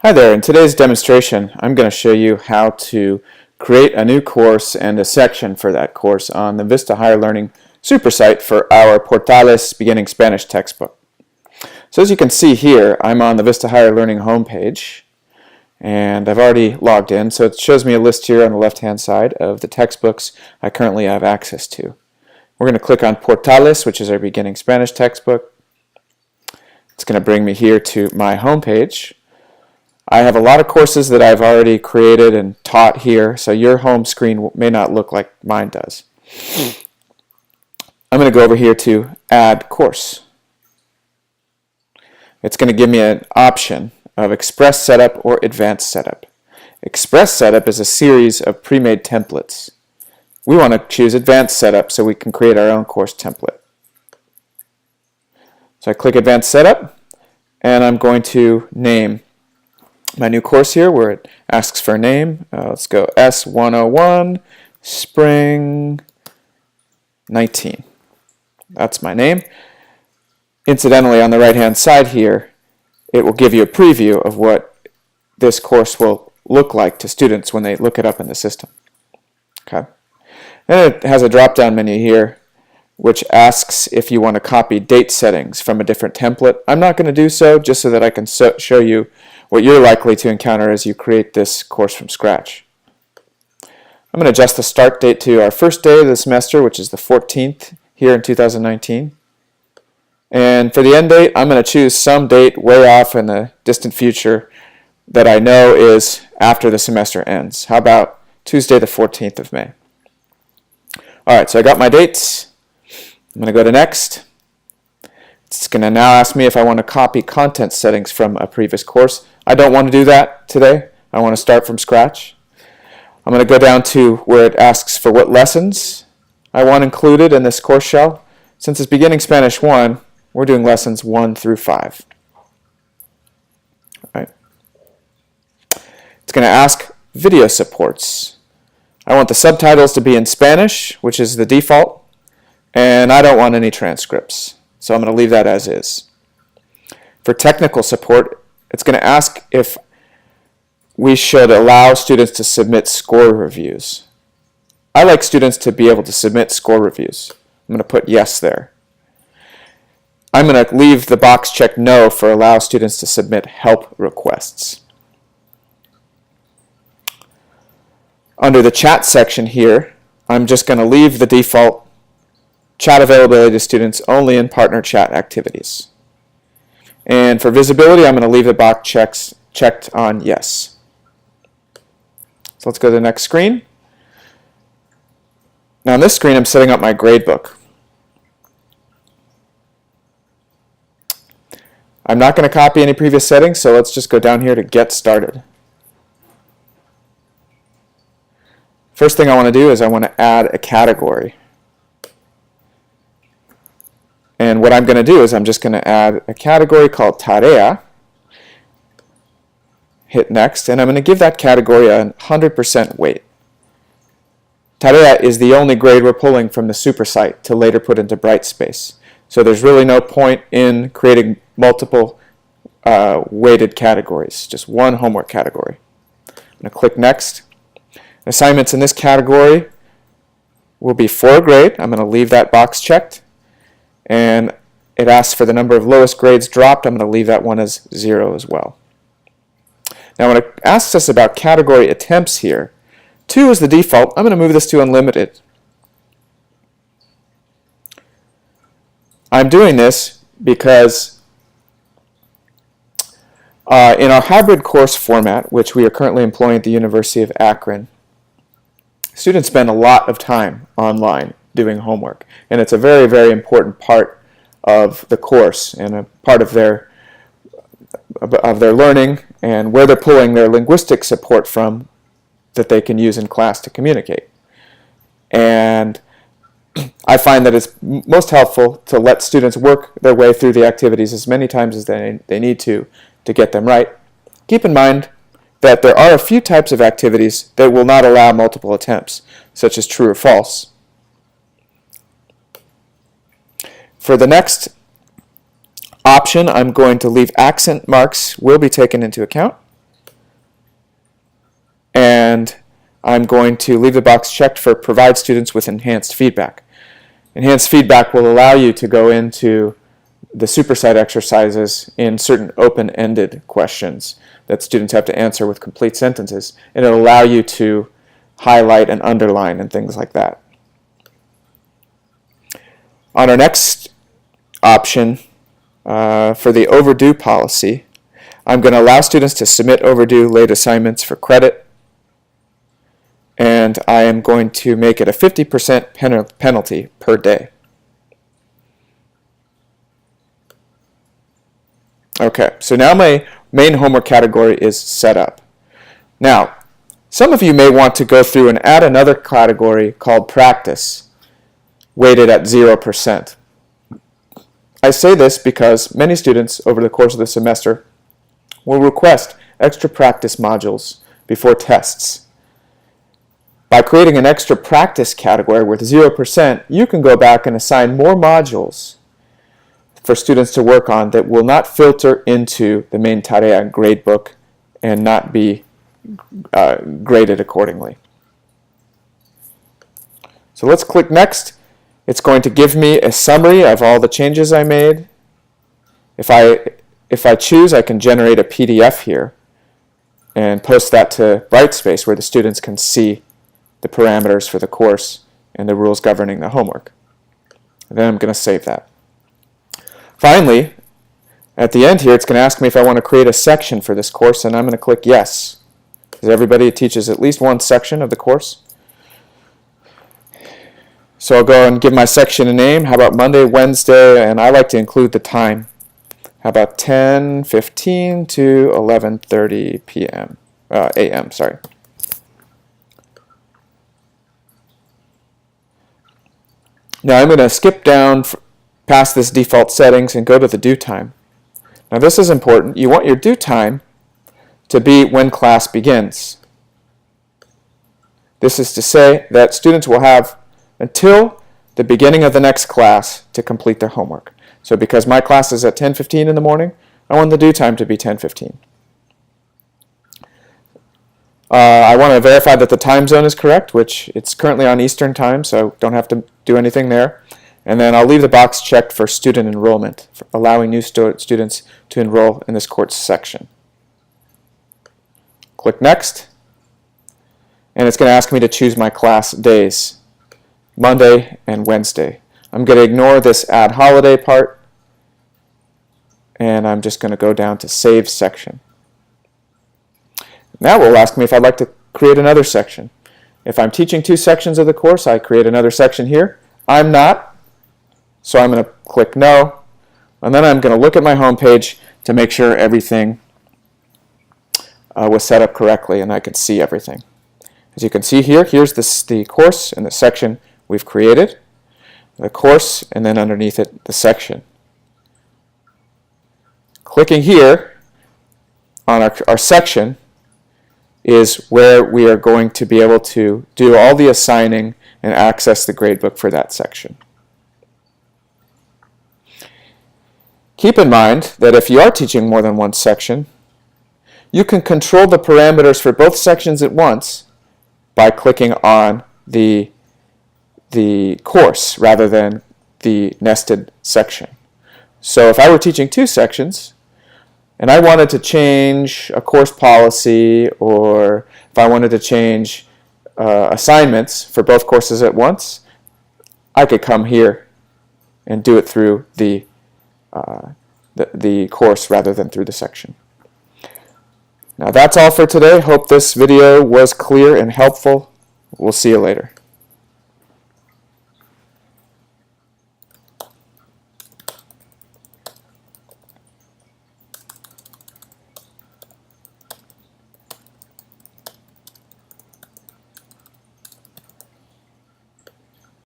Hi there, in today's demonstration I'm going to show you how to create a new course and a section for that course on the Vista Higher Learning SuperSite for our Portales Beginning Spanish textbook. So as you can see here, I'm on the Vista Higher Learning homepage and I've already logged in, so it shows me a list here on the left hand side of the textbooks I currently have access to. We're going to click on Portales, which is our Beginning Spanish textbook. It's going to bring me here to my homepage. I have a lot of courses that I've already created and taught here, so your home screen may not look like mine does. I'm going to go over here to Add Course. It's going to give me an option of Express Setup or Advanced Setup. Express Setup is a series of pre-made templates. We want to choose Advanced Setup so we can create our own course template. So I click Advanced Setup, and I'm going to name my new course here where it asks for a name. Let's go S101 Spring 19. That's my name. Incidentally, on the right hand side here, it will give you a preview of what this course will look like to students when they look it up in the system. Okay. And it has a drop down menu here which asks if you want to copy date settings from a different template. I'm not going to do so, just so that I can show you what you're likely to encounter as you create this course from scratch. I'm going to adjust the start date to our first day of the semester, which is the 14th here in 2019. And for the end date, I'm going to choose some date way off in the distant future that I know is after the semester ends. How about Tuesday the 14th of May? Alright, so I got my dates. I'm going to go to Next. It's going to now ask me if I want to copy content settings from a previous course. I don't want to do that today. I want to start from scratch. I'm going to go down to where it asks for what lessons I want included in this course shell. Since it's Beginning Spanish 1, we're doing lessons 1 through 5. All right. It's going to ask video supports. I want the subtitles to be in Spanish, which is the default, and I don't want any transcripts. So I'm going to leave that as is. For technical support, it's going to ask if we should allow students to submit score reviews. I like students to be able to submit score reviews. I'm going to put yes there. I'm going to leave the box checked no for allow students to submit help requests. Under the chat section here, I'm just going to leave the default chat availability to students only in partner chat activities. And for visibility, I'm going to leave the box checked on yes. So let's go to the next screen. Now on this screen, I'm setting up my gradebook. I'm not going to copy any previous settings, so let's just go down here to Get Started. First thing I want to do is I want to add a category. And what I'm going to do is I'm just going to add a category called Tarea. Hit Next, and I'm going to give that category a 100% weight. Tarea is the only grade we're pulling from the SuperSite to later put into Brightspace. So there's really no point in creating multiple weighted categories, just one homework category. I'm going to click Next. Assignments in this category will be for a grade. I'm going to leave that box checked. And it asks for the number of lowest grades dropped. I'm going to leave that one as 0 as well. Now when it asks us about category attempts here, 2 is the default. I'm going to move this to unlimited. I'm doing this because in our hybrid course format, which we are currently employing at the University of Akron, students spend a lot of time online doing homework, and it's a very, very important part of the course and a part of their learning and where they're pulling their linguistic support from that they can use in class to communicate. And I find that it's most helpful to let students work their way through the activities as many times as they need to get them right. Keep in mind that there are a few types of activities that will not allow multiple attempts, such as true or false. For the next option, I'm going to leave accent marks will be taken into account. and I'm going to leave the box checked for provide students with enhanced feedback. Enhanced feedback will allow you to go into the SuperSite exercises in certain open-ended questions that students have to answer with complete sentences, and it'll allow you to highlight and underline and things like that. On our next option for the overdue policy, I'm going to allow students to submit overdue late assignments for credit, and I am going to make it a 50% penalty per day. Okay, so now my main homework category is set up. Now, some of you may want to go through and add another category called practice, weighted at 0%. I say this because many students over the course of the semester will request extra practice modules before tests. By creating an extra practice category with 0%, you can go back and assign more modules for students to work on that will not filter into the main Tarea gradebook and not be graded accordingly. So let's click Next. It's going to give me a summary of all the changes I made. If I choose, I can generate a PDF here and post that to Brightspace where the students can see the parameters for the course and the rules governing the homework. And then I'm going to save that. Finally, at the end here, it's going to ask me if I want to create a section for this course, and I'm going to click Yes, because everybody teaches at least one section of the course. So I'll go and give my section a name. How about Monday, Wednesday, and I like to include the time. How about 10:15 to 11:30 p.m. a.m. Sorry. Now I'm going to skip down past this default settings and go to the due time. Now this is important. You want your due time to be when class begins. This is to say that students will have until the beginning of the next class to complete their homework. So because my class is at 10:15 in the morning, I want the due time to be 10:15. I want to verify that the time zone is correct, which it's currently on Eastern time, so don't have to do anything there. And then I'll leave the box checked for student enrollment, for allowing new students to enroll in this course section. Click Next, and it's going to ask me to choose my class days, Monday and Wednesday. I'm going to ignore this Add Holiday part, and I'm just going to go down to Save Section. Now it will ask me if I'd like to create another section. If I'm teaching two sections of the course, I create another section here. I'm not, so I'm going to click No, and then I'm going to look at my home page to make sure everything was set up correctly and I can see everything. As you can see here, here's the course and the section we've created, the course, and then underneath it, the section. Clicking here on our section is where we are going to be able to do all the assigning and access the gradebook for that section. Keep in mind that if you are teaching more than one section, you can control the parameters for both sections at once by clicking on the course rather than the nested section. So if I were teaching two sections and I wanted to change a course policy, or if I wanted to change assignments for both courses at once, I could come here and do it through the course rather than through the section. Now that's all for today. Hope this video was clear and helpful. We'll see you later.